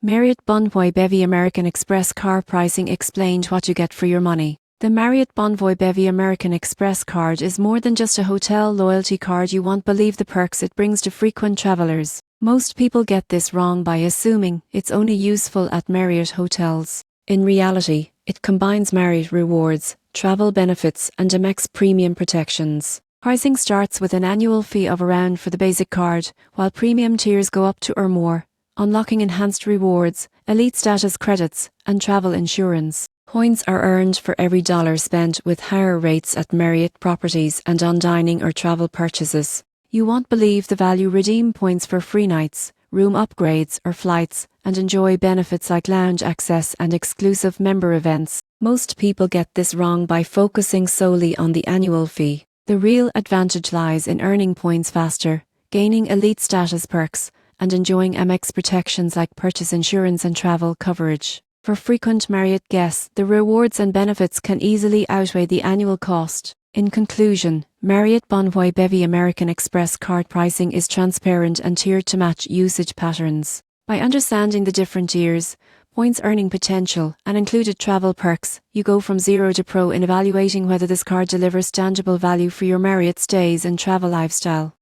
Marriott Bonvoy Bevy American Express car pricing explained what you get for your money. The Marriott Bonvoy Bevy American Express card is more than just a hotel loyalty card. You won't believe the perks it brings to frequent travelers. Most people get this wrong by assuming it's only useful at Marriott hotels. In reality, it combines Marriott rewards, travel benefits, and Amex premium protections. Pricing starts with an annual fee of around for the basic card, while premium tiers go up to or more, unlocking enhanced rewards, elite status credits, and travel insurance. Points are earned for every dollar spent, with higher rates at Marriott properties and on dining or travel purchases. You won't believe the value. Redeem points for free nights, room upgrades or flights, and enjoy benefits like lounge access and exclusive member events. Most people get this wrong by focusing solely on the annual fee. The real advantage lies in earning points faster, gaining elite status perks, and enjoying Amex protections like purchase insurance and travel coverage. For frequent Marriott guests, the rewards and benefits can easily outweigh the annual cost. In conclusion, Marriott Bonvoy Bevy American Express card pricing is transparent and tiered to match usage patterns. By understanding the different tiers, points earning potential, and included travel perks, you go from zero to pro in evaluating whether this card delivers tangible value for your Marriott stays and travel lifestyle.